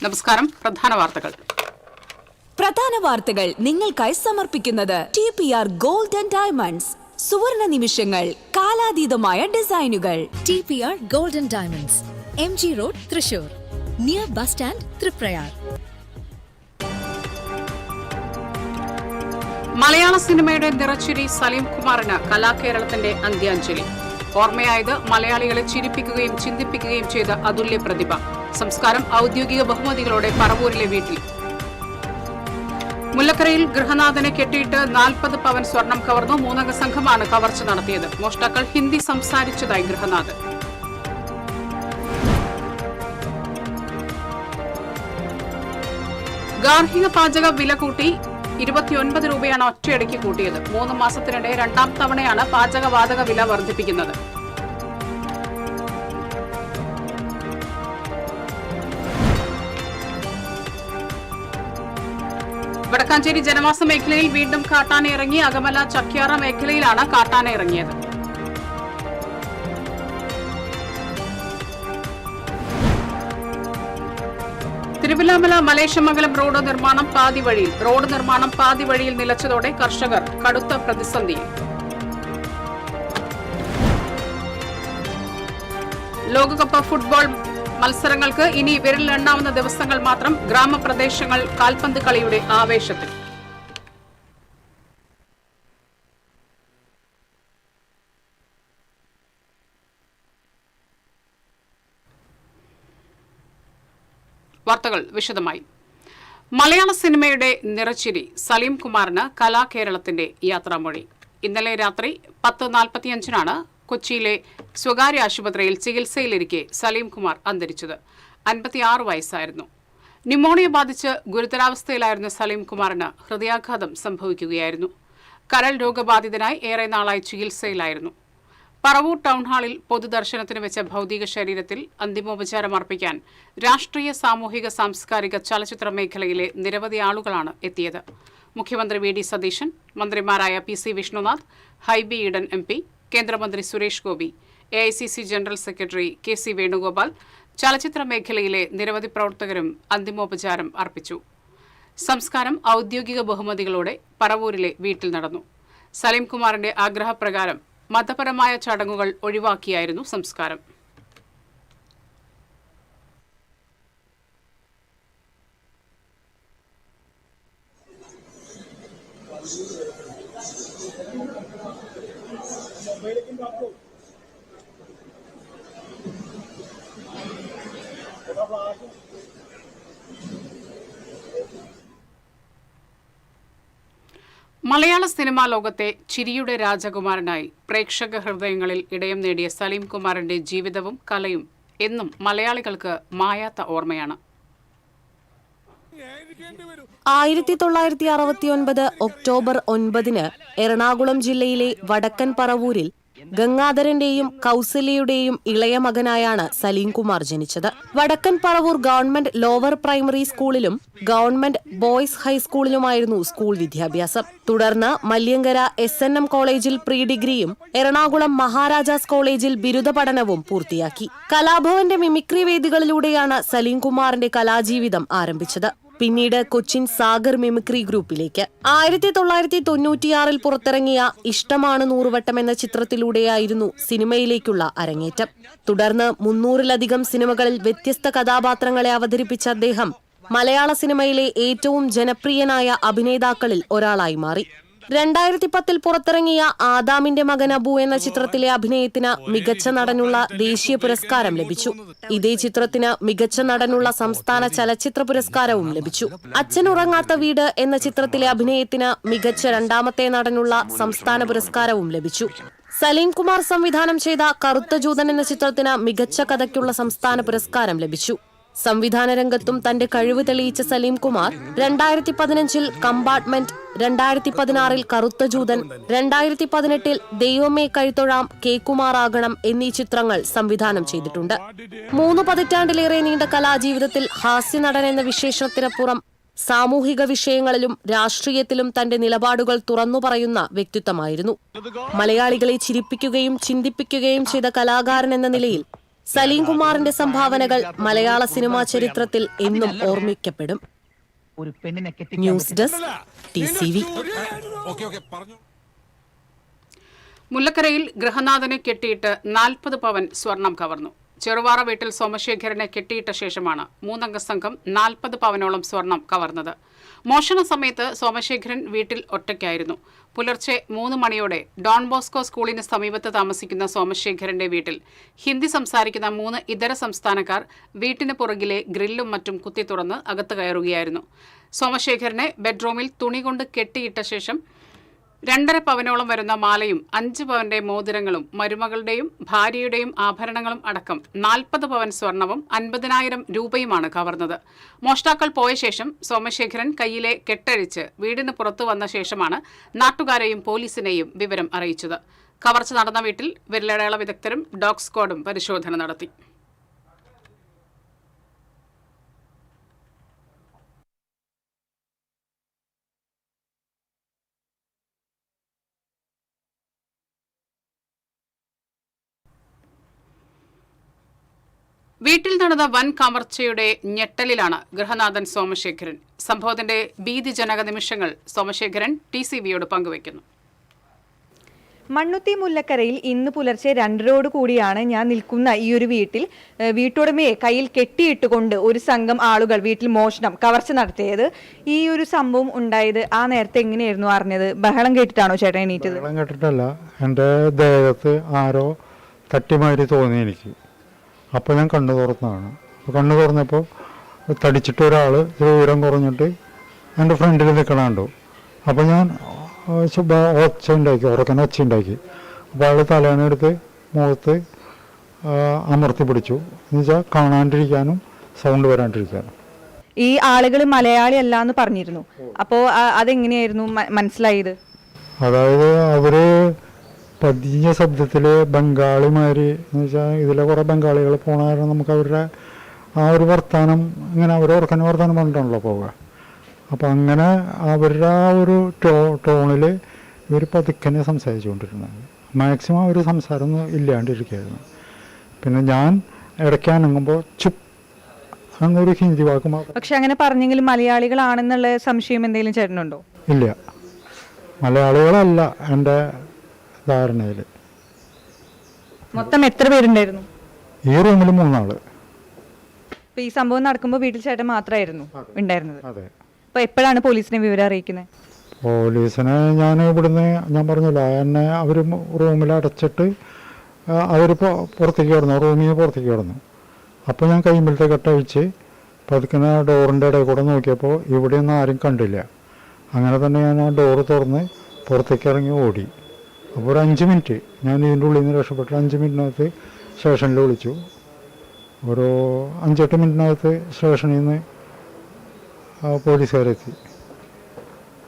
നമസ്കാരം. പ്രധാന വാർത്തകൾ നിങ്ങൾക്കായി സമർപ്പിക്കുന്നത് TPR Gold and Diamonds. സുവർണ നിമിഷങ്ങൾ, കാലാതീതമായ ഡിസൈനുകൾ. TPR Gold and Diamonds, MG Road, Thrissur, near bus stand, Tripprayar. മലയാള സിനിമയുടെ നിറച്ചിരി സലീം കുമാറിന് കലാകേരളത്തിന്റെ അന്ത്യാഞ്ജലി. ഓർമ്മയായത് മലയാളികളെ ചിരിപ്പിക്കുകയും ചിന്തിപ്പിക്കുകയും ചെയ്ത അതുല്യ പ്രതിഭ. സംസ്കാരം ഔദ്യോഗിക ബഹുമതികളോടെ പറവൂരിലെ വീട്ടിൽ. മുല്ലക്കരയിൽ ഗൃഹനാഥനെ കെട്ടിയിട്ട് 40 പവൻ സ്വർണം കവർന്നു. 3 അംഗ സംഘമാണ് കവർച്ച നടത്തിയത്. മോഷ്ടാക്കൾ ഹിന്ദി സംസാരിച്ചതായി ഗൃഹനാഥൻ. ഗാർഹിക പാചക വില കൂട്ടി 29 രൂപയാണ് ഒറ്റയടിക്ക് കൂട്ടിയത്. 3 മാസത്തിനിടെ 2ാം തവണയാണ് പാചകവാതക വില വർദ്ധിപ്പിക്കുന്നത്. വടക്കാഞ്ചേരി ജനവാസ മേഖലയിൽ വീണ്ടും കാട്ടാന ഇറങ്ങി. അകമല ചക്യാറ മേഖലയിലാണ് കാട്ടാന ഇറങ്ങിയത്. തിരുവില്ലാമല മലേശമംഗലം റോഡ് നിർമ്മാണം പാതി വഴിയിൽ നിലച്ചതോടെ കർഷകർ കടുത്ത പ്രതിസന്ധിയിൽ. ലോകകപ്പ് ഫുട്ബോൾ മത്സരങ്ങൾക്ക് ഇനി വിരലിലെണ്ണാവുന്ന ദിവസങ്ങൾ മാത്രം. ഗ്രാമപ്രദേശങ്ങൾ കാൽപന്ത് കളിയുടെ ആവേശത്തിൽ. വാർത്തകൾ വിശദമായി. മലയാള സിനിമയുടെ നിറച്ചിരി സലീം കുമാറിന് കലാകേരളത്തിന്റെ യാത്രാമൊഴി. ഇന്നലെ രാത്രി 10:45 കൊച്ചിയിലെ സ്വകാര്യ ആശുപത്രിയിൽ ചികിത്സയിലിരിക്കെ സലീം കുമാർ അന്തരിച്ചത്. 56 വയസ്സായിരുന്നു. ന്യൂമോണിയ ബാധിച്ച് ഗുരുതരാവസ്ഥയിലായിരുന്ന സലീം കുമാറിന് ഹൃദയാഘാതം സംഭവിക്കുകയായിരുന്നു. കരൾ രോഗബാധിതനായി ഏറെ നാളായി ചികിത്സയിലായിരുന്നു. പറവൂർ ടൗൺഹാളിൽ പൊതുദർശനത്തിന് വെച്ച ഭൗതിക ശരീരത്തിൽ അന്തിമോപചാരം അർപ്പിക്കാൻ രാഷ്ട്രീയ, സാമൂഹിക, സാംസ്കാരിക, ചലച്ചിത്ര മേഖലയിലെ നിരവധി ആളുകളാണ് എത്തിയത്. മുഖ്യമന്ത്രി വി.ഡി. സതീശൻ, മന്ത്രിമാരായ PC വിഷ്ണുനാഥ്, ഹൈബി ഈഡൻ MP, കേന്ദ്രമന്ത്രി Suresh Gopi, AICC general secretary KC Venugopal, ചലച്ചിത്ര മേഖലയിലെ നിരവധി പ്രവർത്തകരും അന്തിമോപചാരം അർപ്പിച്ചു. സംസ്കാരം ഔദ്യോഗിക ബഹുമതികളോടെ പറവൂരിലെ വീട്ടിൽ നടന്നു. സലീം കുമാറിന്റെ ആഗ്രഹപ്രകാരം മതപരമായ ചടങ്ങുകൾ ഒഴിവാക്കിയായിരുന്നു സംസ്കാരം. മലയാള സിനിമാ ലോകത്തെ ചിരിയുടെ രാജകുമാരനായി പ്രേക്ഷക ഹൃദയങ്ങളിൽ ഇടയം നേടിയ സലീം കുമാറിന്റെ ജീവിതവും കലയും എന്നും മലയാളികൾക്ക് മായാത്ത ഓർമ്മയാണ്. 1969 ഒക്ടോബർ 9 എറണാകുളം ജില്ലയിലെ വടക്കൻ പറവൂരിൽ ഗംഗാധരന്റെയും കൗസല്യയുടെയും ഇളയ മകനായാണ് സലീം കുമാർ ജനിച്ചത്. വടക്കൻ പറവൂർ ഗവൺമെന്റ് ലോവർ പ്രൈമറി സ്കൂളിലും ഗവൺമെന്റ് ബോയ്സ് ഹൈസ്കൂളിലുമായിരുന്നു സ്കൂൾ വിദ്യാഭ്യാസം. തുടർന്ന് മല്യങ്കര SNM കോളേജിൽ പ്രീ ഡിഗ്രിയും എറണാകുളം മഹാരാജാസ് കോളേജിൽ ബിരുദ പഠനവും പൂർത്തിയാക്കി. കലാഭവന്റെ മിമിക്രി വേദികളിലൂടെയാണ് സലീം കുമാറിന്റെ കലാജീവിതം ആരംഭിച്ചത്. പിന്നീട് കൊച്ചിൻ സാഗർ മിമിക്രി ഗ്രൂപ്പിലേക്ക്. 1996 പുറത്തിറങ്ങിയ ഇഷ്ടമാണ് 100 വട്ടം എന്ന ചിത്രത്തിലൂടെയായിരുന്നു സിനിമയിലേക്കുള്ള അരങ്ങേറ്റം. തുടർന്ന് 300-ലധികം സിനിമകളിൽ വ്യത്യസ്ത കഥാപാത്രങ്ങളെ അവതരിപ്പിച്ച അദ്ദേഹം മലയാള സിനിമയിലെ ഏറ്റവും ജനപ്രിയനായ അഭിനേതാക്കളിൽ ഒരാളായി മാറി. 2010 പുറത്തിറങ്ങിയ ആദാമിന്റെ മകൻ അബു എന്ന ചിത്രത്തിലെ അഭിനയത്തിന് മികച്ച നടനുള്ള ദേശീയ പുരസ്കാരം ലഭിച്ചു. ഇതേ ചിത്രത്തിന് മികച്ച നടനുള്ള സംസ്ഥാന ചലച്ചിത്ര പുരസ്കാരവും ലഭിച്ചു. അച്ഛനുറങ്ങാത്ത വീട് എന്ന ചിത്രത്തിലെ അഭിനയത്തിന് മികച്ച 2ാമത്തെ നടനുള്ള സംസ്ഥാന പുരസ്കാരവും ലഭിച്ചു. സലീം കുമാർ സംവിധാനം ചെയ്ത കറുത്ത ജൂതൻ എന്ന ചിത്രത്തിന് മികച്ച കഥയ്ക്കുള്ള സംസ്ഥാന പുരസ്കാരം ലഭിച്ചു. സംവിധാന രംഗത്തും തന്റെ കഴിവ് തെളിയിച്ച സലീം കുമാർ 2015 കമ്പാർട്ട്മെന്റ്, 2016 കറുത്ത ജൂതൻ, 2018 ദൈവമേ കഴുത്തൊഴാം, കെ കുമാറാകണം എന്നീ ചിത്രങ്ങൾ സംവിധാനം ചെയ്തിട്ടുണ്ട്. 3 പതിറ്റാണ്ടിലേറെ നീണ്ട കലാജീവിതത്തിൽ ഹാസ്യനടൻ എന്ന വിശേഷണത്തിനപ്പുറം സാമൂഹിക വിഷയങ്ങളിലും രാഷ്ട്രീയത്തിലും തന്റെ നിലപാടുകൾ തുറന്നു പറയുന്ന വ്യക്തിത്വമായിരുന്നു. മലയാളികളെ ചിരിപ്പിക്കുകയും ചിന്തിപ്പിക്കുകയും ചെയ്ത കലാകാരൻ എന്ന നിലയിൽ സലീം കുമാറിന്റെ സംഭാവനകൾ മലയാള സിനിമാ ചരിത്രത്തിൽ എന്നും ഓർമ്മിക്കപ്പെടും. News desk TCV. മുല്ലക്കരയിൽ ഗൃഹനാഥനെ കെട്ടിയിട്ട് 40 പവൻ സ്വർണം കവർന്നു. ചെറുവാറ വീട്ടിൽ സോമശേഖരനെ കെട്ടിയിട്ട ശേഷമാണ് 3-അംഗ സംഘം 40 പവനോളം സ്വർണം കവർന്നത്. മോഷണ സമയത്ത് സോമശേഖരൻ വീട്ടിൽ ഒറ്റയ്ക്കായിരുന്നു. പുലർച്ചെ 3 മണിയോടെ ഡോൺ ബോസ്കോ സ്കൂളിന് സമീപത്ത് താമസിക്കുന്ന സോമശേഖരന്റെ വീട്ടിൽ ഹിന്ദി സംസാരിക്കുന്ന 3 ഇതര സംസ്ഥാനക്കാർ വീട്ടിന് പുറകിലെ ഗ്രില്ലും മറ്റും കുത്തി തുറന്ന് അകത്ത് കയറുകയായിരുന്നു. സോമശേഖരനെ ബെഡ്റൂമിൽ തുണി കൊണ്ട് കെട്ടിയിട്ട ശേഷം 2.5 പവനോളം വരുന്ന മാലയും 5 പവന്റെ മോതിരങ്ങളും മരുമകളുടെയും ഭാര്യയുടെയും ആഭരണങ്ങളും അടക്കം 40 പവൻ സ്വർണവും 50,000 രൂപയുമാണ് കവർന്നത്. മോഷ്ടാക്കൾ പോയ ശേഷം സോമശേഖരൻ കയ്യിലെ കെട്ടഴിച്ച് വീടിന് പുറത്തു വന്ന ശേഷമാണ് നാട്ടുകാരെയും പോലീസിനെയും വിവരം അറിയിച്ചത്. കവർച്ച നടന്ന വീട്ടിൽ വിരലടയാള വിദഗ്ധരും ഡോഗ് സ്ക്വാഡും പരിശോധന നടത്തി. വീട്ടിൽ നടന്ന വൻ കവർച്ചയുടെ ഞെട്ടലിലാണ് ഗൃഹനാഥൻ സോമശേഖരൻ. സംഭവത്തിന്റെ ഭീതിജനക നിമിഷങ്ങൾ സോമശേഖരൻ TCVയോട് പങ്കുവയ്ക്കുന്നു. മണ്ണുത്തി മുല്ലക്കരയിൽ ഇന്ന് പുലർച്ചെ 2:00 കൂടിയാണ് ഞാൻ നിൽക്കുന്ന ഈ ഒരു വീട്ടിൽ വീട്ടുടമയെ കയ്യിൽ കെട്ടിയിട്ടുകൊണ്ട് ഒരു സംഘം ആളുകൾ വീട്ടിൽ കവർച്ച നടത്തിയത്. ഈ ഒരു സംഭവം ഉണ്ടായത് ആ നേരത്തെ എങ്ങനെയായിരുന്നു അറിഞ്ഞത്? ബഹളം കേട്ടിട്ടാണോ ചേട്ടൻ എണീറ്റത്? ബഹളം കേട്ടിട്ടല്ല, എൻ്റെ ദേഹത്ത് ആരോ തട്ടിമാരി തോന്നി എനിക്ക്. അപ്പോൾ ഞാൻ കണ്ണു തുറന്നതാണ്. കണ്ണു തുറന്നപ്പോൾ തടിച്ചിട്ട് ഒരാൾ ഉയരം കുറഞ്ഞിട്ട് എൻ്റെ ഫ്രണ്ടിൽ നിൽക്കണുണ്ടോ. അപ്പോൾ ഞാൻ ഉറക്കനെ ഒച്ച ഉണ്ടാക്കി. അപ്പോൾ അയാൾ തലേനെടുത്ത് മുഖത്ത് അമർത്തി പിടിച്ചു. എന്ന് വെച്ചാൽ കാണാണ്ടിരിക്കാനും സൗണ്ട് വരാണ്ടിരിക്കാനും. ഈ ആളുകൾ മലയാളി അല്ല എന്ന് പറഞ്ഞിരുന്നു. അപ്പോൾ അതെങ്ങനെയായിരുന്നു മനസ്സിലായത്? അതായത് അവര് പതിഞ്ഞ ശബ്ദത്തിൽ ബംഗാളിമാര് എന്ന് വെച്ചാൽ ഇതിലെ കുറേ ബംഗാളികൾ പോണ കാരണം നമുക്ക് അവരുടെ ആ ഒരു വർത്താനം ഇങ്ങനെ അവർ ഉറക്കനെ വർത്താനം പറഞ്ഞിട്ടാണല്ലോ പോവുക. അപ്പം അങ്ങനെ അവരുടെ ആ ഒരു ടോണിൽ ഇവർ പതുക്കനെ സംസാരിച്ചുകൊണ്ടിരുന്നത്. മാക്സിമം അവർ സംസാരം ഇല്ലാണ്ടിരിക്കുകയായിരുന്നു. പിന്നെ ഞാൻ ഇടയ്ക്ക് അനങ്ങുമ്പോൾ ചുപ്പ് എന്നൊരു ഹിന്ദി വാക്ക് മാത്രം. പക്ഷെ അങ്ങനെ പറഞ്ഞെങ്കിലും മലയാളികളാണെന്നുള്ള സംശയം എന്തെങ്കിലും ചേട്ടനുണ്ടോ? ഇല്ല, മലയാളികളല്ല എൻ്റെ ധാരണയിൽ. മൊത്തം എത്ര പേരുണ്ടായിരുന്നു? ഈ റൂമിൽ 3 ആള്. അപ്പൊ ഈ സംഭവം നടക്കുമ്പോൾ വീട്ടിൽ ചേട്ടൻ മാത്രമായിരുന്നു ഉണ്ടായിരുന്നത്? അതെ. അപ്പൊ എപ്പോഴാണ് പോലീസിനെ വിവരം അറിയിക്കുന്നത്? പോലീസിനെ ഞാൻ ഇവിടുന്ന് ഞാൻ പറഞ്ഞില്ല, എന്നെ അവർ റൂമിൽ അടച്ചിട്ട് അവർ പുറത്തേക്ക് കിടന്നു, റൂമിൽ നിന്ന് പുറത്തേക്ക് കിടന്നു. അപ്പോൾ ഞാൻ കൈമ്പിലത്തെ കെട്ടഴിച്ച് പതുക്കനെ ഡോറിൻ്റെ ഇടയിൽ കൂടെ നോക്കിയപ്പോൾ ഇവിടെയൊന്നും ആരും കണ്ടില്ല. അങ്ങനെ തന്നെ ഞാൻ ആ ഡോറ് തുറന്ന് പുറത്തേക്ക് ഇറങ്ങി ഓടി. അപ്പോൾ ഒരു 5 മിനിറ്റ് ഞാൻ ഇതിൻ്റെ ഉള്ളിൽ നിന്ന് രക്ഷപ്പെട്ടു. 5 മിനിറ്റിനകത്ത് സ്റ്റേഷനിൽ വിളിച്ചു. ഒരു 5-8 മിനിറ്റിനകത്ത് സ്റ്റേഷനിൽ നിന്ന് പോലീസുകാരെത്തി.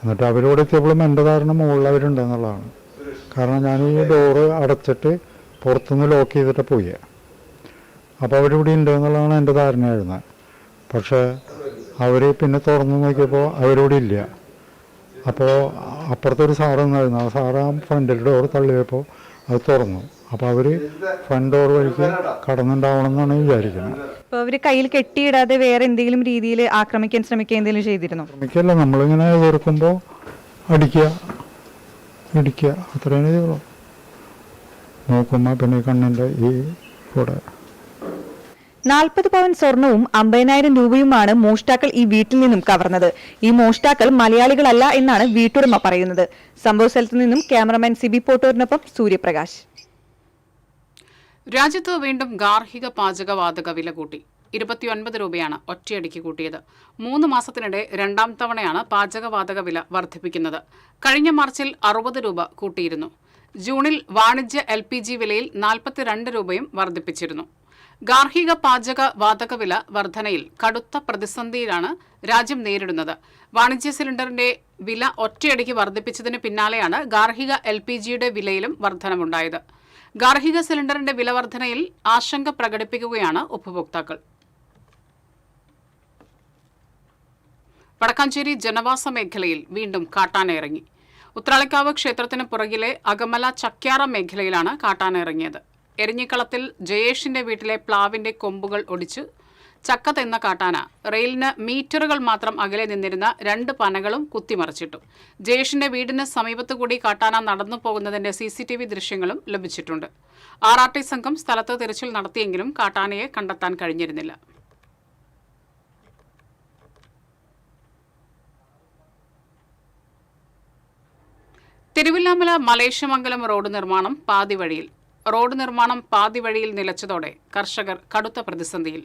എന്നിട്ട് അവരോട് എത്തിയപ്പോഴും എൻ്റെ ധാരണ മുകളിൽ അവരുണ്ടെന്നുള്ളതാണ്. കാരണം ഞാൻ ഈ ഡോറ് അടച്ചിട്ട് പുറത്തുനിന്ന് ലോക്ക് ചെയ്തിട്ട് പോയി. അപ്പോൾ അവരിവിടെ ഉണ്ട് എന്നുള്ളതാണ് എൻ്റെ ധാരണയായിരുന്നത്. പക്ഷേ അവർ പിന്നെ തുറന്ന് നോക്കിയപ്പോൾ അവരിവിടെ ഇല്ല. അപ്പോൾ അപ്പുറത്തൊരു സാറുണ്ടായിരുന്നു. ആ സാറ് ആ ഫ്രണ്ടിൽ ഡോർ തള്ളിയപ്പോൾ അത് തുറന്നു. അപ്പോൾ അവർ ഫ്രണ്ട് ഡോർ വഴിക്ക് കടന്നുണ്ടാവണം എന്നാണ് വിചാരിക്കുന്നത്. അപ്പോൾ അവർ കയ്യിൽ കെട്ടിയിടാതെ വേറെ എന്തെങ്കിലും രീതിയിൽ ആക്രമിക്കാൻ ശ്രമിക്കുക എന്തെങ്കിലും ചെയ്തിരുന്നോ? ശ്രമിക്കല്ല, നമ്മളിങ്ങനെ എതിർക്കുമ്പോൾ അടിക്കുക ഇടിക്കുക അത്രയും ചെയ്യുള്ളൂ. നോക്കുമ്പോൾ പിന്നെ കണ്ണിൻ്റെ ഈ കൂടെ 40 പവൻ സ്വർണവും 50,000 രൂപയുമാണ് മോഷ്ടാക്കൾ ഈ വീട്ടിൽ നിന്നും കവർന്നത്. ഈ മോഷ്ടാക്കൾ മലയാളികളല്ല എന്നാണ് വീട്ടുടമ പറയുന്നത്. സംഭവ സ്ഥലത്ത് നിന്നും ക്യാമറമാൻ സിബി പോട്ടൂരിനൊപ്പം സൂര്യപ്രകാശ്. രാജ്യത്ത് വീണ്ടും ഗാർഹിക പാചകവാതക വില കൂട്ടി. 29 രൂപയാണ് ഒറ്റയടിക്ക് കൂട്ടിയത്. 3 മാസത്തിനിടെ 2ാം തവണയാണ് പാചകവാതക വില വർദ്ധിപ്പിക്കുന്നത്. കഴിഞ്ഞ മാർച്ചിൽ 60 രൂപ കൂട്ടിയിരുന്നു. ജൂണിൽ വാണിജ്യ LPG വിലയിൽ 42 രൂപയും വർദ്ധിപ്പിച്ചിരുന്നു. ഗാർഹിക പാചക വാതക വില വർധനയിൽ കടുത്ത പ്രതിസന്ധിയിലാണ് രാജ്യം നേരിടുന്നത്. വാണിജ്യ സിലിണ്ടറിന്റെ വില ഒറ്റയടിക്ക് വർദ്ധിപ്പിച്ചതിന് പിന്നാലെയാണ് ഗാർഹിക LPGയുടെ വിലയിലും വർധനമുണ്ടായത്. ഗാർഹിക സിലിണ്ടറിന്റെ വില വർധനയിൽ ആശങ്ക പ്രകടിപ്പിക്കുകയാണ് ഉപഭോക്താക്കൾ. വടക്കാഞ്ചേരി ജനവാസ മേഖലയിൽ വീണ്ടും കാട്ടാന ഇറങ്ങി. ഉത്രാളിക്കാവ് ക്ഷേത്രത്തിന് പുറകിലെ അകമല ചക്യാറ മേഖലയിലാണ് കാട്ടാന ഇറങ്ങിയത്. എരിഞ്ഞിക്കളത്തിൽ ജയേഷിന്റെ വീട്ടിലെ പ്ലാവിന്റെ കൊമ്പുകൾ ഒടിച്ച് ചക്ക തിന്ന കാട്ടാന റെയിലിന് മീറ്ററുകൾ മാത്രം അകലെ നിന്നിരുന്ന 2 പനകളും കുത്തിമറിച്ചിട്ടു. ജയേഷിന്റെ വീടിന് സമീപത്തുകൂടി കാട്ടാന നടന്നു പോകുന്നതിന്റെ CCTV ദൃശ്യങ്ങളും ലഭിച്ചിട്ടുണ്ട്. RRT സംഘം സ്ഥലത്ത് തിരച്ചിൽ നടത്തിയെങ്കിലും കാട്ടാനയെ കണ്ടെത്താൻ കഴിഞ്ഞിരുന്നില്ല. തിരുവില്ലാമല മലേഷ്യമംഗലം റോഡ് നിർമ്മാണം പാതിവഴിയിൽ നിലച്ചതോടെ കർഷകർ കടുത്ത പ്രതിസന്ധിയിൽ.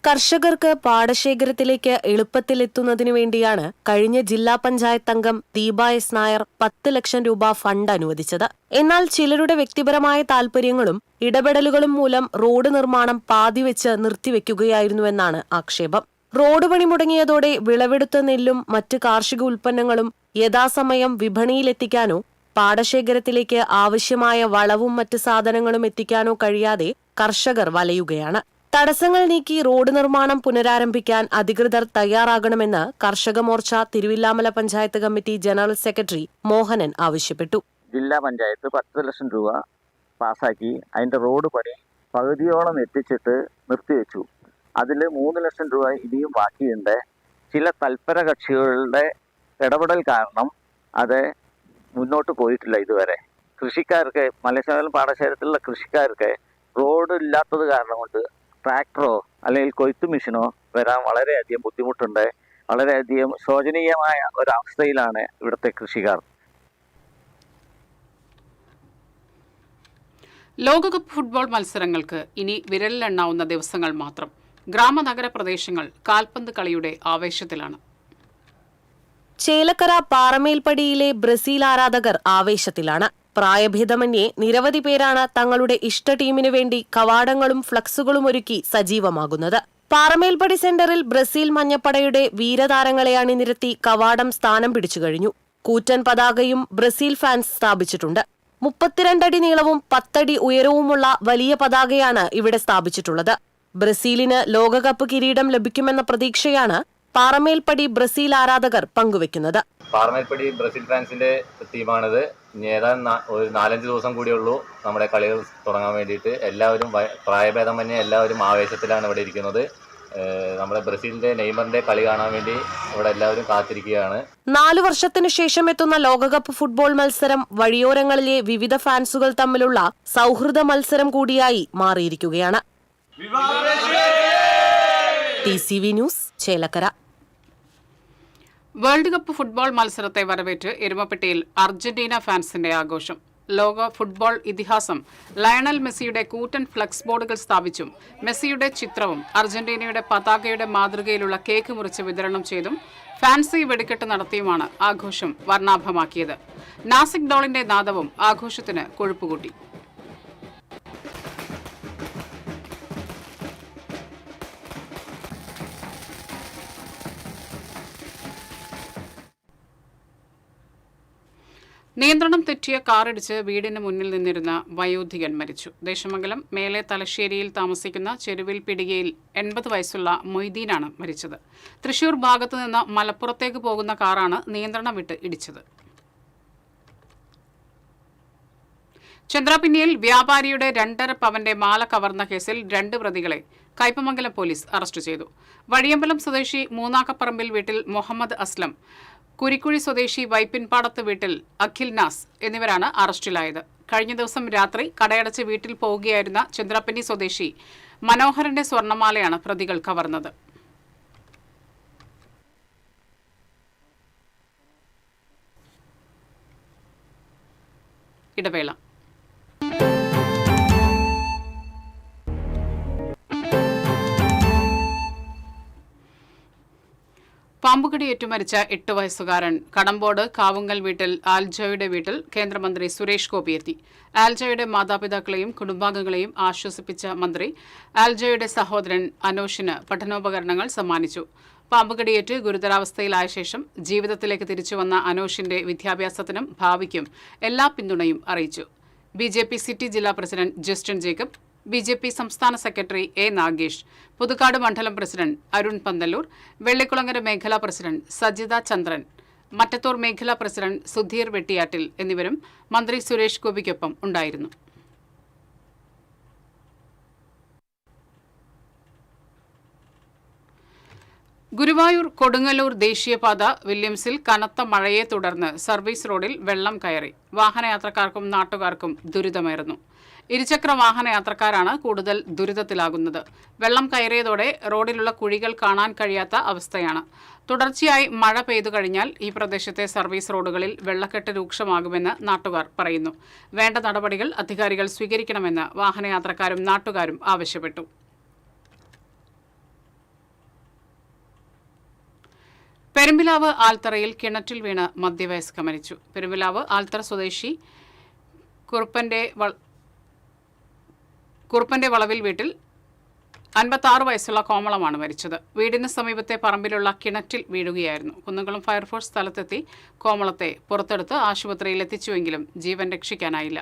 കർഷകർക്ക് പാടശേഖരത്തിലേക്ക് എളുപ്പത്തിലെത്തുന്നതിനു വേണ്ടിയാണ് കഴിഞ്ഞ ജില്ലാ പഞ്ചായത്ത് അംഗം ദീപ എസ് നായർ 10 ലക്ഷം രൂപ ഫണ്ട് അനുവദിച്ചത്. എന്നാൽ ചിലരുടെ വ്യക്തിപരമായ താൽപര്യങ്ങളും ഇടപെടലുകളും മൂലം റോഡ് നിർമ്മാണം പാതിവെച്ച് നിർത്തിവെക്കുകയായിരുന്നുവെന്നാണ് ആക്ഷേപം. റോഡ് പണി മുടങ്ങിയതോടെ വിളവെടുത്ത നെല്ലും മറ്റ് കാർഷിക ഉൽപ്പന്നങ്ങളും യഥാസമയം വിപണിയിലെത്തിക്കാനോ പാടശേഖരത്തിലേക്ക് ആവശ്യമായ വളവും മറ്റ് സാധനങ്ങളും എത്തിക്കാനോ കഴിയാതെ കർഷകർ വലയുകയാണ്. തടസ്സങ്ങൾ നീക്കി റോഡ് നിർമ്മാണം പുനരാരംഭിക്കാൻ അധികൃതർ തയ്യാറാകണമെന്ന് കർഷക Morcha Thiruvilwamala panchayat committee general secretary Mohanan ആവശ്യപ്പെട്ടു. ജില്ലാ പഞ്ചായത്ത് 10 ലക്ഷം രൂപ പാസാക്കി അതിന്റെ റോഡ് പണി പകുതിയോളം എത്തിച്ചിട്ട് നിർത്തിവെച്ചു. അതിൽ 3 ലക്ഷം രൂപ ഇനിയും ബാക്കിയുണ്ട്. ചില തൽപര കക്ഷികളുടെ ഇടപെടൽ കാരണം അത് മുന്നോട്ട് പോയിട്ടില്ല ഇതുവരെ. കൃഷിക്കാർക്ക് മലേഷ്യമംഗലം പാടശേഖരത്തിലുള്ള കൃഷിക്കാർക്ക് റോഡ് ഇല്ലാത്തത് കാരണം കൊണ്ട് ട്രാക്ടറോ അല്ലെങ്കിൽ കൊയ്ത്തു മെഷീനോ വരാൻ വളരെയധികം ബുദ്ധിമുട്ടുണ്ട്. വളരെയധികം ശോചനീയമായ ഒരവസ്ഥയിലാണ് ഇവിടുത്തെ കൃഷിക്കാർ. ലോകകപ്പ് ഫുട്ബോൾ മത്സരങ്ങൾക്ക് ഇനി വിരലിലെണ്ണാവുന്ന ദിവസങ്ങൾ മാത്രം. ഗ്രാമനഗര പ്രദേശങ്ങൾ കാൽപന്ത് കളിയുടെ ആവേശത്തിലാണ്. ചേലക്കര പാറമേൽപ്പടിയിലെ ബ്രസീൽ ആരാധകർ ആവേശത്തിലാണ്. പ്രായഭേദമന്യേ നിരവധി പേരാണ് തങ്ങളുടെ ഇഷ്ട ടീമിനു വേണ്ടി കവാടങ്ങളും ഫ്ലക്സുകളും ഒരുക്കി സജീവമാകുന്നത്. പാറമേൽപ്പടി സെന്ററിൽ ബ്രസീൽ മഞ്ഞപ്പടയുടെ വീരതാരങ്ങളെ അണിനിരത്തി കവാടം സ്ഥാനം പിടിച്ചു കഴിഞ്ഞു. കൂറ്റൻ പതാകയും ബ്രസീൽ ഫാൻസ് സ്ഥാപിച്ചിട്ടുണ്ട്. 32 അടി നീളവും 10 അടി ഉയരവുമുള്ള വലിയ പതാകയാണ് ഇവിടെ സ്ഥാപിച്ചിട്ടുള്ളത്. ബ്രസീലിന് ലോകകപ്പ് കിരീടം ലഭിക്കുമെന്ന പ്രതീക്ഷയാണ് പാറമേൽപ്പടി ബ്രസീൽ ആരാധകർ പങ്കുവെക്കുന്നത്. പാറമേൽപ്പടി ബ്രസീൽ ഫാൻസിന്റെ ടീമാണിത്. ഇനി ഏതാനും ഒരു 4-5 ദിവസം കൂടിയുള്ളൂ നമ്മുടെ കളികൾ തുടങ്ങാൻ വേണ്ടിയിട്ട്. എല്ലാവരും പ്രായഭേദമന്യേ എല്ലാവരും ആവേശത്തിലാണ് ഇവിടെ ഇരിക്കുന്നത്. നമ്മുടെ ബ്രസീലിന്റെ നെയ്മറിന്റെ കളി കാണാൻ വേണ്ടി ഇവിടെ എല്ലാവരും കാത്തിരിക്കുകയാണ്. 4 വർഷത്തിനു ശേഷം എത്തുന്ന ലോകകപ്പ് ഫുട്ബോൾ മത്സരം വഴിയോരങ്ങളിലെ വിവിധ ഫാൻസുകൾ തമ്മിലുള്ള സൗഹൃദ മത്സരം കൂടിയായി മാറിയിരിക്കുകയാണ്. TCV news, Chelakkara. World cup football മത്സരത്തെ വരവേറ്റ് എരുമപ്പെട്ടിയിൽ അർജന്റീന ഫാൻസിന്റെ ആഘോഷം. ലോക ഫുട്ബോൾ ഇതിഹാസം ലയണൽ മെസ്സിയുടെ കൂറ്റൻ ഫ്ലക്സ് ബോർഡുകൾ സ്ഥാപിച്ചും മെസ്സിയുടെ ചിത്രവും അർജന്റീനയുടെ പതാകയുടെ മാതൃകയിലുള്ള കേക്ക് മുറിച്ച് വിതരണം ചെയ്തും ഫാൻസി വെടിക്കെട്ട് നടത്തിയുമാണ് ആഘോഷം വർണ്ണാഭമാക്കിയത്. നാസിക് ഡോളിന്റെ നാദവും ആഘോഷത്തിന് കൊഴുപ്പുകൂട്ടി. നിയന്ത്രണം തെറ്റിയ കാറിടിച്ച് വീടിന് മുന്നിൽ നിന്നിരുന്ന വയോധികൻ മരിച്ചു. ദേശമംഗലം മേലെ തലശ്ശേരിയിൽ താമസിക്കുന്ന ചെരുവിൽ പിടികയിൽ 80 വയസ്സുള്ള മൊയ്തീനാണ് മരിച്ചത്. തൃശൂർ ഭാഗത്തു നിന്ന് മലപ്പുറത്തേക്ക് പോകുന്ന കാറാണ് നിയന്ത്രണം വിട്ട് ഇടിച്ചത്. ചന്ദ്രാപിന്നിയിൽ വ്യാപാരിയുടെ 2.5 പവന്റെ മാല കവർന്ന കേസിൽ 2 പ്രതികളെ കയ്പമംഗലം പോലീസ് അറസ്റ്റ് ചെയ്തു. വഴിയമ്പലം സ്വദേശി മൂന്നാക്കപ്പറമ്പിൽ വീട്ടിൽ മുഹമ്മദ് അസ്ലം, കുരിക്കുഴി സ്വദേശി വൈപ്പിൻപാടത്ത് വീട്ടിൽ അഖിൽ നാസ് എന്നിവരാണ് അറസ്റ്റിലായത്. കഴിഞ്ഞ ദിവസം രാത്രി കടയടച്ച് വീട്ടിൽ പോവുകയായിരുന്ന ചന്ദ്രപ്പന്നി സ്വദേശി മനോഹരന്റെ സ്വർണ്ണമാലയാണ് പ്രതികൾ കവർന്നത്. ഇടവേള. പാമ്പുകടിയേറ്റു മരിച്ച 8 വയസ്സുകാരൻ കടമ്പോട് കാവുങ്ങൽ വീട്ടിൽ ആൽജോയുടെ വീട്ടിൽ കേന്ദ്രമന്ത്രി സുരേഷ് ഗോപി എത്തി. ആൽജോയുടെ മാതാപിതാക്കളെയും കുടുംബാംഗങ്ങളെയും ആശ്വസിപ്പിച്ച മന്ത്രി ആൽജോയുടെ സഹോദരൻ അനോഷിന് പഠനോപകരണങ്ങൾ സമ്മാനിച്ചു. പാമ്പുകടിയേറ്റ് ഗുരുതരാവസ്ഥയിലായ ശേഷം ജീവിതത്തിലേക്ക് തിരിച്ചുവന്ന അനോഷിന്റെ വിദ്യാഭ്യാസത്തിനും ഭാവിക്കും എല്ലാ പിന്തുണയും അറിയിച്ചു. BJP സിറ്റി ജില്ലാ പ്രസിഡന്റ് ജസ്റ്റിൻ ജേക്കബ്, BJP സംസ്ഥാന സെക്രട്ടറി A. നാഗേഷ്, പുതുക്കാട് മണ്ഡലം പ്രസിഡന്റ് അരുൺ പന്തല്ലൂർ, വെള്ളിക്കുളങ്ങര മേഖലാ പ്രസിഡന്റ് സജിത ചന്ദ്രൻ, മറ്റത്തൂർ മേഖലാ പ്രസിഡന്റ് സുധീർ വെട്ടിയാട്ടിൽ എന്നിവരും മന്ത്രി സുരേഷ് ഗോപിക്കൊപ്പം ഉണ്ടായിരുന്നു. ഗുരുവായൂർ കൊടുങ്ങല്ലൂർ ദേശീയപാത വില്യംസിൽ കനത്ത മഴയെ തുടർന്ന് സർവീസ് റോഡിൽ വെള്ളം കയറി. വാഹനയാത്രക്കാർക്കും നാട്ടുകാർക്കും ദുരിതമേറുന്നു. ഇരുചക്ര വാഹനയാത്രക്കാരാണ് കൂടുതൽ ദുരിതത്തിലാകുന്നത്. വെള്ളം കയറിയതോടെ റോഡിലുള്ള കുഴികൾ കാണാൻ കഴിയാത്ത അവസ്ഥയാണ്. തുടർച്ചയായി മഴ പെയ്തു കഴിഞ്ഞാൽ ഈ പ്രദേശത്തെ സർവീസ് റോഡുകളിൽ വെള്ളക്കെട്ട് രൂക്ഷമാകുമെന്ന് നാട്ടുകാർ പറയുന്നു. വേണ്ട നടപടികൾ അധികാരികൾ സ്വീകരിക്കണമെന്ന് വാഹനയാത്രക്കാരും നാട്ടുകാരും ആവശ്യപ്പെട്ടു. പെരുമ്പിലാവ് ആൽത്തറയിൽ കിണറ്റിൽ വീണ് മധ്യവയസ്ക മരിച്ചു. പെരുമ്പിലാവ് ആൽത്തറ സ്വദേശി കുറുപ്പന്റെ വളവിൽ വീട്ടിൽ 56 വയസ്സുള്ള കോമളമാണ് മരിച്ചത്. വീടിന് സമീപത്തെ പറമ്പിലുള്ള കിണറ്റിൽ വീഴുകയായിരുന്നു. കുന്നംകുളം ഫയർഫോഴ്സ് സ്ഥലത്തെത്തി കോമളത്തെ പുറത്തെടുത്ത് ആശുപത്രിയിൽ എത്തിച്ചുവെങ്കിലും ജീവൻ രക്ഷിക്കാനായില്ല.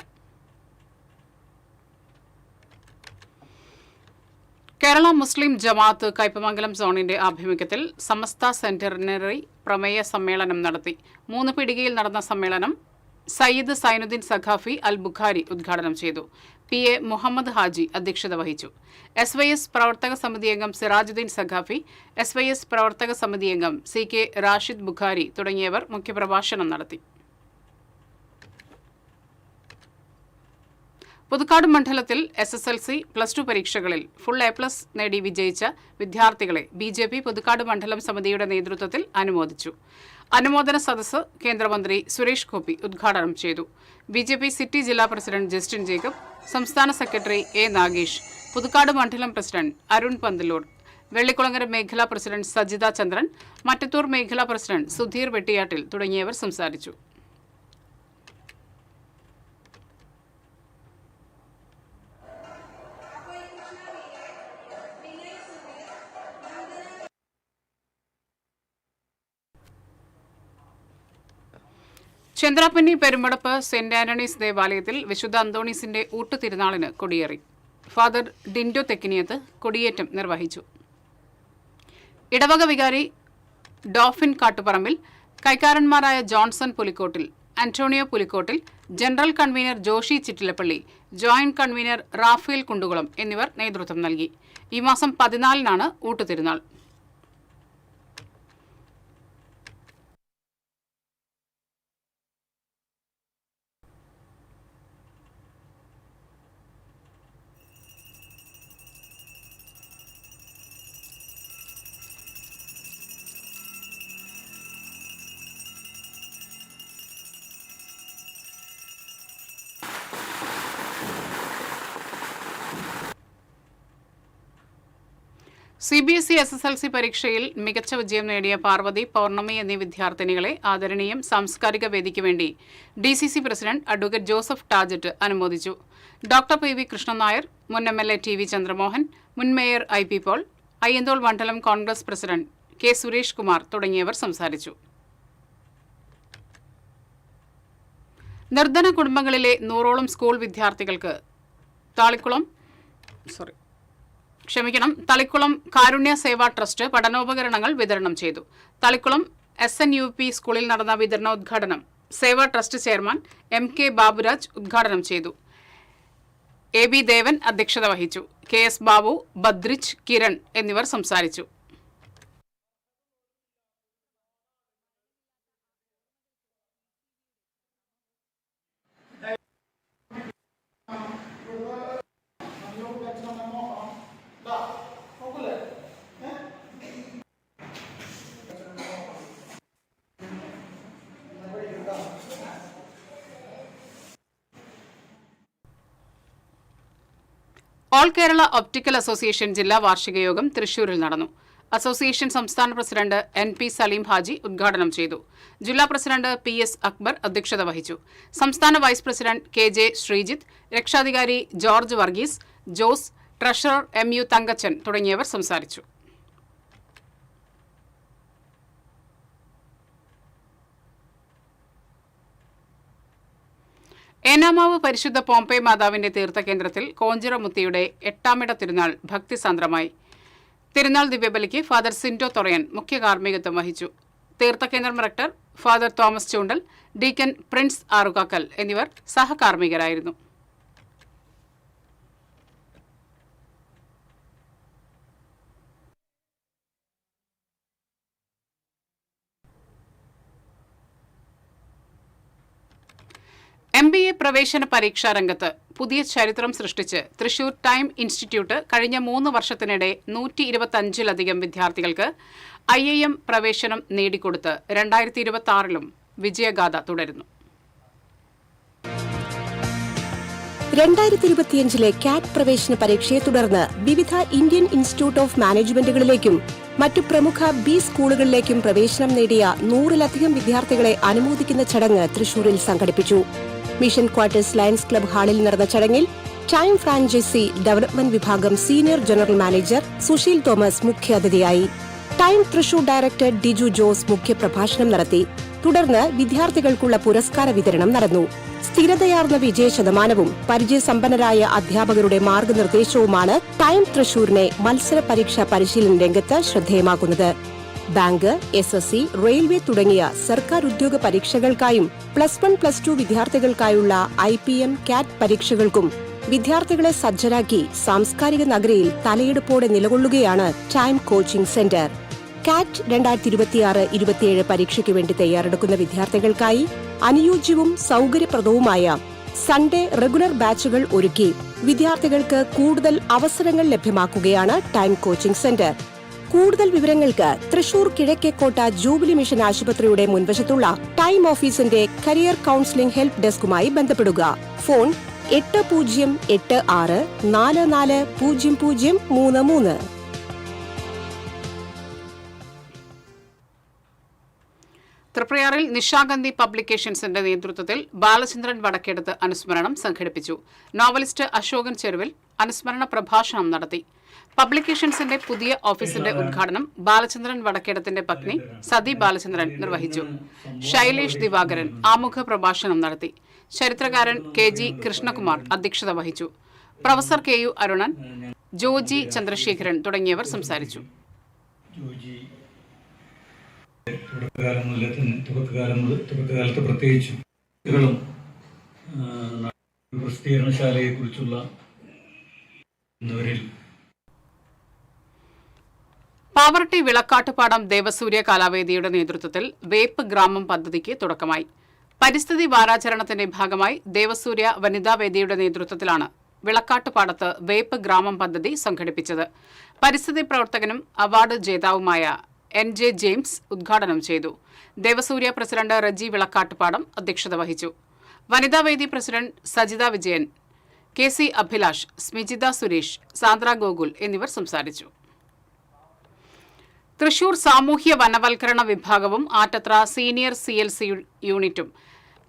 കേരള മുസ്ലിം ജമാഅത്ത് കയ്പമംഗലം സോണിന്റെ ആഭിമുഖ്യത്തിൽ സമസ്ത സെന്ററിനറി പ്രമേയ സമ്മേളനം നടത്തി. 3 പീടികയിൽ നടന്ന സമ്മേളനം സയ്യിദ് സൈനുദ്ദീൻ സഖാഫി അൽ ബുഖാരി ഉദ്ഘാടനം ചെയ്തു. PA മുഹമ്മദ് ഹാജി അധ്യക്ഷത വഹിച്ചു. SYS പ്രവർത്തക സമിതി അംഗം സിറാജുദ്ദീൻ സഖാഫി, SYS പ്രവർത്തക സമിതി അംഗം CK റാഷിദ് ബുഖാരി തുടങ്ങിയവർ മുഖ്യപ്രഭാഷണം നടത്തി. പുതുക്കാട് മണ്ഡലത്തിൽ SSLC, +2 പരീക്ഷകളിൽ ഫുൾ A+ നേടി വിജയിച്ച വിദ്യാർത്ഥികളെ BJP പുതുക്കാട് മണ്ഡലം സമിതിയുടെ നേതൃത്വത്തിൽ അനുമോദിച്ചു. അനുമോദന സദസ്സ് കേന്ദ്രമന്ത്രി സുരേഷ് ഗോപി ഉദ്ഘാടനം ചെയ്തു. BJP സിറ്റി ജില്ലാ പ്രസിഡന്റ് ജസ്റ്റിൻ ജേക്കബ്, സംസ്ഥാന സെക്രട്ടറി A നാഗേഷ്, പുതുക്കാട് മണ്ഡലം പ്രസിഡന്റ് അരുൺ പന്തലൂർ, വെള്ളിക്കുളങ്ങര മേഖലാ പ്രസിഡന്റ് സജിത ചന്ദ്രൻ, മറ്റത്തൂർ മേഖലാ പ്രസിഡന്റ് സുധീർ വെട്ടിയാട്ടിൽ തുടങ്ങിയവർ സംസാരിച്ചു. ചന്ദ്രാപ്പന്നി പെരുമ്പടപ്പ് സെന്റ് ആന്റണീസ് ദേവാലയത്തിൽ വിശുദ്ധ അന്തോണീസിന്റെ ഊട്ടുതിരുനാളിന് കൊടിയേറി. ഫാദർ ഡിൻഡോ തെക്കിനിയത്ത് കൊടിയേറ്റം നിർവഹിച്ചു. ഇടവക വികാരി ഡോഫിൻ കാട്ടുപറമ്പിൽ, കൈക്കാരന്മാരായ ജോൺസൺ പുലിക്കോട്ടിൽ, ആന്റോണിയോ പുലിക്കോട്ടിൽ, ജനറൽ കൺവീനർ ജോഷി ചിറ്റിലപ്പള്ളി, ജോയിന്റ് കൺവീനർ റാഫേൽ കുണ്ടുകുളം എന്നിവർ നേതൃത്വം നൽകി. ഈ മാസം 14-നാണ് ഊട്ടുതിരുനാൾ. CBSE SSLC പരീക്ഷയിൽ മികച്ച വിജയം നേടിയ പാർവതി, പൗർണമി എന്നീ വിദ്യാർത്ഥിനികളെ ആദരണീയം സാംസ്കാരിക വേദിക്ക് വേണ്ടി DCC പ്രസിഡന്റ് അഡ്വക്കേറ്റ് ജോസഫ് ടാജറ്റ് അനുമോദിച്ചു. ഡോക്ടർ PV കൃഷ്ണൻ നായർ, മുൻ MLA TV ചന്ദ്രമോഹൻ, മുൻ മേയർ IP പോൾ, അയ്യന്തോൾ മണ്ഡലം കോൺഗ്രസ് പ്രസിഡന്റ് K സുരേഷ് കുമാർ തുടങ്ങിയവർ സംസാരിച്ചു. നിർധന കുടുംബങ്ങളിലെ 100ഓളം സ്കൂൾ വിദ്യാർത്ഥികൾക്ക് തളിക്കുളം കാരുണ്യ സേവാ ട്രസ്റ്റ് പഠനോപകരണങ്ങൾ വിതരണം ചെയ്തു. തളിക്കുളം SNUP സ്കൂളിൽ നടന്ന വിതരണോദ്ഘാടനം സേവാ ട്രസ്റ്റ് ചെയർമാൻ MK ബാബുരാജ് ഉദ്ഘാടനം ചെയ്തു. AB ദേവൻ അധ്യക്ഷത വഹിച്ചു. KS ബാബു, ബദ്രിച്ച്, കിരൺ എന്നിവർ സംസാരിച്ചു. ഓൾ കേരള ഒപ്റ്റിക്കൽ അസോസിയേഷൻ ജില്ലാ വാർഷിക യോഗം തൃശൂരിൽ നടന്നു. അസോസിയേഷൻ സംസ്ഥാന പ്രസിഡന്റ് NP സലീം ഹാജി ഉദ്ഘാടനം ചെയ്തു. ജില്ലാ പ്രസിഡന്റ് PS അക്ബർ അധ്യക്ഷത വഹിച്ചു. സംസ്ഥാന വൈസ് പ്രസിഡന്റ് KJ ശ്രീജിത്ത്, രക്ഷാധികാരി George Varghese, Jose, treasurer MU Thankachan തുടങ്ങിയവർ സംസാരിച്ചു. ഏനാമാവ് പരിശുദ്ധ പോംപെ മാതാവിന്റെ തീർത്ഥകേന്ദ്രത്തിൽ കോഞ്ചിറമുത്തിയുടെ 8-ാമിട തിരുനാൾ ഭക്തിസാന്ദ്രമായി. തിരുനാൾ ദിവ്യബലിക്ക് ഫാദർ സിൻഡോ തൊറയൻ മുഖ്യ കാർമ്മികത്വം വഹിച്ചു. തീർത്ഥകേന്ദ്രം റക്ടർ ഫാദർ തോമസ് ചൂണ്ടൽ, ഡീക്കൻ പ്രിൻസ് ആറുകാക്കൽ എന്നിവർ സഹകാർമ്മികരായിരുന്നു. MBA പ്രവേശന പരീക്ഷാ രംഗത്ത് പുതിയ ചരിത്രം സൃഷ്ടിച്ച് തൃശൂർ ടൈം ഇൻസ്റ്റിറ്റ്യൂട്ട് കഴിഞ്ഞ 3 വർഷത്തിനിടെ 125-ലധികം വിദ്യാർത്ഥികൾക്ക് IIM പ്രവേശനം നേടിക്കൊടുത്ത് 2026-ലും വിജയഗാഥ തുടരുന്നു. 2025-ലെ കാറ്റ് പ്രവേശന പരീക്ഷയെ തുടർന്ന് വിവിധ ഇന്ത്യൻ ഇൻസ്റ്റിറ്റ്യൂട്ട് ഓഫ് മാനേജ്മെന്റുകളിലേക്കും മറ്റു പ്രമുഖ ബി സ്കൂളുകളിലേക്കും പ്രവേശനം നേടിയ 100-ലധികം വിദ്യാർത്ഥികളെ അനുമോദിക്കുന്ന ചടങ്ങ് തൃശൂരിൽ സംഘടിപ്പിച്ചു. മിഷൻ ക്വാർട്ടേഴ്സ് ലയൺസ് ക്ലബ് ഹാളിൽ നടന്ന ചടങ്ങിൽ ടൈം ഫ്രാഞ്ചൈസി ഡെവലപ്മെന്റ് വിഭാഗം senior general manager Sushil Thomas മുഖ്യാതിഥിയായി. ടൈം തൃശൂർ ഡയറക്ടർ ഡിജു ജോസ് മുഖ്യപ്രഭാഷണം നടത്തി. തുടർന്ന് വിദ്യാർത്ഥികൾക്കുള്ള പുരസ്കാര വിതരണം നടന്നു. സ്ഥിരതയാർന്ന വിജയശതമാനവും പരിചയസമ്പന്നരായ അധ്യാപകരുടെ മാർഗനിർദ്ദേശവുമാണ് ടൈം തൃശൂരിനെ മത്സര പരീക്ഷാ പരിശീലന രംഗത്ത് ശ്രദ്ധേയമാക്കുന്നത്. ബാങ്ക്, SSC, റെയിൽവേ തുടങ്ങിയ സർക്കാർ ഉദ്യോഗ പരീക്ഷകൾക്കായും +1, +2 വിദ്യാർത്ഥികൾക്കായുള്ള IPM, CAT പരീക്ഷകൾക്കും വിദ്യാർത്ഥികളെ സജ്ജരാക്കി സാംസ്കാരിക നഗരിയിൽ തലയെടുപ്പോടെ നിലകൊള്ളുകയാണ് ടൈം കോച്ചിംഗ് സെന്റർ. കാറ്റ് 2026-27 പരീക്ഷയ്ക്ക് വേണ്ടി തയ്യാറെടുക്കുന്ന വിദ്യാർത്ഥികൾക്കായി അനുയോജ്യവും സൗകര്യപ്രദവുമായ സൺഡേ റെഗുലർ ബാച്ചുകൾ ഒരുക്കി വിദ്യാർത്ഥികൾക്ക് കൂടുതൽ അവസരങ്ങൾ ലഭ്യമാക്കുകയാണ് ടൈം കോച്ചിംഗ് സെന്റർ. കൂടുതൽ വിവരങ്ങൾക്ക് തൃശൂർ കിഴക്കേക്കോട്ട ജൂബിലി മിഷൻ ആശുപത്രിയുടെ മുൻവശത്തുള്ള ടൈം ഓഫീസിന്റെ കരിയർ കൌൺസിലിംഗ് ഹെൽപ്പ് ഡെസ്കുമായി ബന്ധപ്പെടുക. ഫോൺ 8086440033. തൃപ്രയാറിൽ നിശാഗന്ധി പബ്ലിക്കേഷൻസിന്റെ നേതൃത്വത്തിൽ ബാലചന്ദ്രൻ വടക്കേടത്ത് അനുസ്മരണം സംഘടിപ്പിച്ചു. നോവലിസ്റ്റ് അശോകൻ ചെരുവിൽ അനുസ്മരണ പ്രഭാഷണം നടത്തി. പബ്ലിക്കേഷൻസിന്റെ പുതിയ ഓഫീസിന്റെ ഉദ്ഘാടനം ബാലചന്ദ്രൻ വടക്കേടത്തിന്റെ പത്നി സതി ബാലചന്ദ്രൻ നിർവഹിച്ചു. ശൈലേഷ് ദിവാകരൻ ആമുഖ പ്രഭാഷണം നടത്തി. ചരിത്രകാരൻ KG കൃഷ്ണകുമാർ അധ്യക്ഷത വഹിച്ചു. പ്രൊഫസർ KU അരുണൻ, ജോജി ചന്ദ്രശേഖരൻ തുടങ്ങിയവർ സംസാരിച്ചു. തുടക്കകാലത്ത് പ്രത്യേകിച്ചും പ്രസിദ്ധീകരണശാലയെ കുറിച്ചുള്ള പാവറട്ടി വിളക്കാട്ടുപാടം ദേവസൂര്യ കലാവേദിയുടെ നേതൃത്വത്തിൽ വേപ്പ് ഗ്രാമം പദ്ധതിക്ക് തുടക്കമായി. പരിസ്ഥിതി വാരാചരണത്തിന്റെ ഭാഗമായി ദേവസൂര്യ വനിതാവേദിയുടെ നേതൃത്വത്തിലാണ് വിളക്കാട്ടുപാടത്ത് വേപ്പ് ഗ്രാമം പദ്ധതി സംഘടിപ്പിച്ചത്. പരിസ്ഥിതി പ്രവർത്തകനും അവാർഡ് ജേതാവുമായ NJ ജെയിംസ് ഉദ്ഘാടനം ചെയ്തു. ദേവസൂര്യ പ്രസിഡന്റ് റജി വിളക്കാട്ടുപാടം അധ്യക്ഷത വഹിച്ചു. വനിതാവേദി പ്രസിഡന്റ് സജിത വിജയൻ, KC അഭിലാഷ്, സ്മിജിത സുരേഷ്, സാന്ദ്ര ഗോകുൽ എന്നിവർ സംസാരിച്ചു. തൃശൂർ സാമൂഹ്യ വനവൽക്കരണ വിഭാഗവും ആറ്റത്ര സീനിയർ CLC യൂണിറ്റും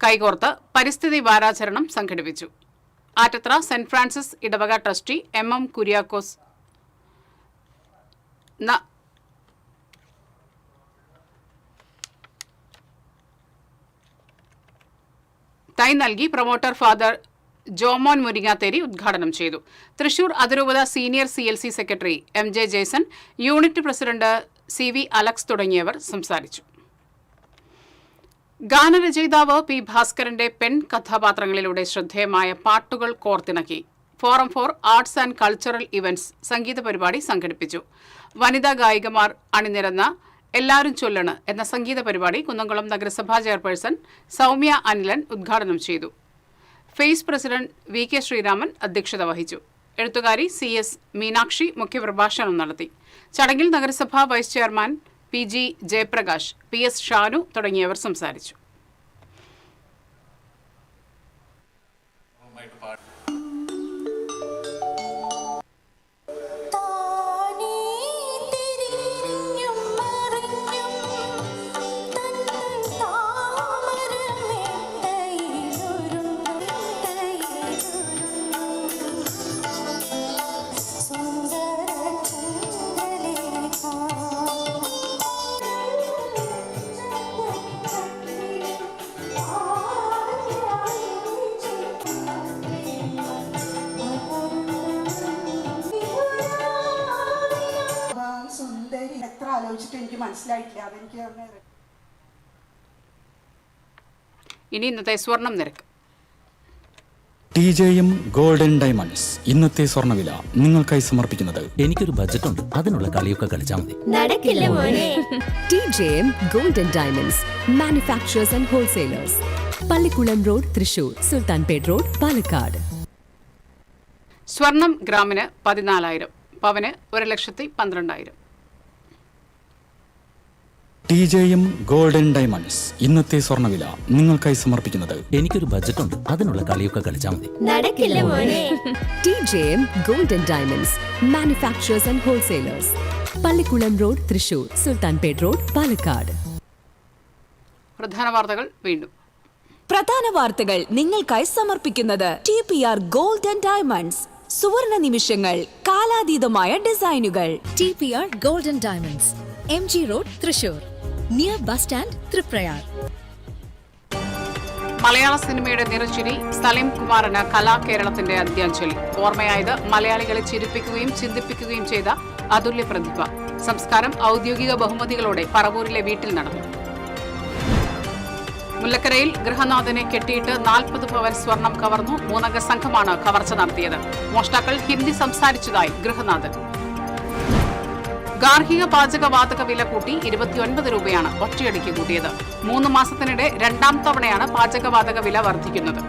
കൈകോർത്ത് പരിസ്ഥിതി വാരാചരണം സംഘടിപ്പിച്ചു. ആറ്റത്ര സെന്റ് ഫ്രാൻസിസ് ഇടവക ട്രസ്റ്റി MM കുര്യാക്കോസ് തൈ നൽകി. പ്രൊമോട്ടർ ഫാദർ ജോമോൻ മുരിങ്ങാത്തേരി ഉദ്ഘാടനം ചെയ്തു. തൃശൂർ അതിരൂപത senior CLC secretary MJ Jason, unit president CV Alex തുടങ്ങിയവർ സംസാരിച്ചു. ഗാനരചയിതാവ് P ഭാസ്കരന്റെ പെൺ കഥാപാത്രങ്ങളിലൂടെ ശ്രദ്ധേയമായ പാട്ടുകൾ കോർത്തിണക്കി forum for arts and cultural events സംഗീത പരിപാടി സംഘടിപ്പിച്ചു. വനിതാ ഗായികമാർ അണിനിരന്ന എല്ലാരും ചൊല്ലണ് എന്ന സംഗീത പരിപാടി കുന്നംകുളം നഗരസഭാ ചെയർപേഴ്സൺ സൗമ്യ അനിലൻ ഉദ്ഘാടനം ചെയ്തു. ഫെയ്സ് പ്രസിഡന്റ് VK ശ്രീരാമൻ അധ്യക്ഷത വഹിച്ചു. എഴുത്തുകാരി CS മീനാക്ഷി മുഖ്യപ്രഭാഷണം നടത്തി. ചടങ്ങിൽ നഗരസഭാ vice chairman PG Jayaprakash, PS Shanu തുടങ്ങിയവർ സംസാരിച്ചു. ഇനി ഇന്നത്തെ സ്വർണം നിരക്ക്. TJM ഗോൾഡൻ ഡയമണ്ട്സ് ഇന്നത്തെ സ്വർണ്ണവില നിങ്ങൾക്കായി സമർപ്പിക്കുന്നത്. എനിക്കൊരു ബജറ്റ് ഉണ്ട്, അതിനുള്ള കളിയൊക്കെ കളിച്ചാൽ മതി. നടക്കില്ല മോനെ. TJM Gold and Diamonds, manufacturers and wholesalers. Pallikkulam road Thrissur, Sultanpet road Palakkad. സ്വർണം ഗ്രാമിന് 14,000, പവന് 1,12,000. TJM ഗോൾഡൻ ഡയമണ്ട്സ് ഇന്നത്തെ സ്വർണ്ണവില നിങ്ങൾക്കായി സമർപ്പിക്കുന്നത് എനിക്കൊരു ബജറ്റ് ഉണ്ട്, അതിനുള്ള കളിയൊക്കെ കളിച്ചാൽ മതി. TJM Golden Diamonds, Manufacturers and Wholesalers. Pallikkulam road Thrissur, Sultanpet road Palakkad. പ്രധാന വാർത്തകൾ വീണ്ടും. പ്രധാന വാർത്തകൾ നിങ്ങൾക്കായി സമർപ്പിക്കുന്നത് TPR ഗോൾഡൻ ഡയമണ്ട്സ്, സുവർണ നിമിഷങ്ങൾ, കാലാതീതമായ ഡിസൈനുകൾ. TPR Golden Diamonds, MG Road, Thrissur, near bus stand, Triprayar. മലയാള സിനിമയുടെ നിറച്ചിരി സലീം കുമാറിന് കലാകേരളത്തിന്റെ അന്ത്യാഞ്ജലി. ഓർമ്മയായത് മലയാളികളെ ചിരിപ്പിക്കുകയും ചിന്തിപ്പിക്കുകയും ചെയ്ത അതുല്യ പ്രതിഭ. സംസ്കാരം ഔദ്യോഗിക ബഹുമതികളോടെ പറവൂരിലെ വീട്ടിൽ നടന്നു. മുല്ലക്കരയിൽ ഗൃഹനാഥനെ കെട്ടിയിട്ട് 40 പവൻ സ്വർണം കവർന്നു. 3 അംഗ സംഘമാണ് കവർച്ച നടത്തിയത്. മോഷ്ടാക്കൾ ഹിന്ദി സംസാരിച്ചതായി ഗൃഹനാഥൻ. ഗാർഹിക പാചകവാതക വില കൂട്ടി 29 രൂപയാണ് ഒറ്റയടിക്ക് കൂട്ടിയത്. 3 മാസത്തിനിടെ 2ാം തവണയാണ് പാചകവാതക വില വർദ്ധിക്കുന്നത്.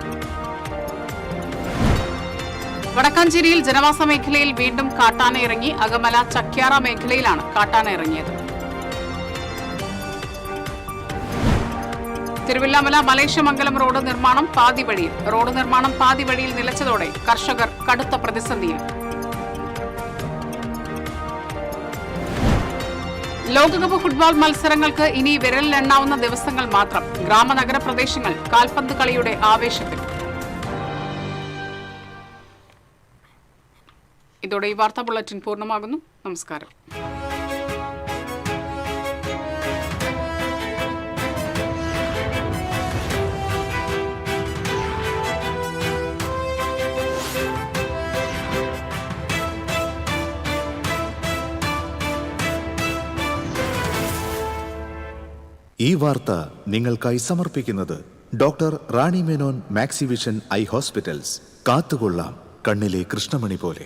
വടക്കാഞ്ചേരിയിൽ ജനവാസ മേഖലയിൽ വീണ്ടും കാട്ടാന ഇറങ്ങി. അകമല ചക്യാറ മേഖലയിലാണ് കാട്ടാന ഇറങ്ങിയത്. തിരുവില്ലാമല മലേഷ്യമംഗലം റോഡ് നിർമ്മാണം പാതിവഴിയിൽ. റോഡ് നിർമ്മാണം പാതിവഴിയിൽ നിലച്ചതോടെ കർഷകർ കടുത്ത പ്രതിസന്ധിയിൽ. ലോകകപ്പ് ഫുട്ബോൾ മത്സരങ്ങൾക്ക് ഇനി വിരലിലെണ്ണാവുന്ന ദിവസങ്ങൾ മാത്രം. ഗ്രാമനഗര പ്രദേശങ്ങൾ കാൽപന്ത് കളിയുടെ ആവേശത്തിൽ. ഇതോടെ ഈ വാർത്താ ബുള്ളറ്റിൻ പൂർണ്ണമാകുന്നു. നമസ്കാരം. ഈ വാർത്ത നിങ്ങൾക്കായി സമർപ്പിക്കുന്നത് doctor Rani Menon Maxivision I hospitals. കാത്തുകൊള്ളാം കണ്ണിലെ കൃഷ്ണമണി പോലെ.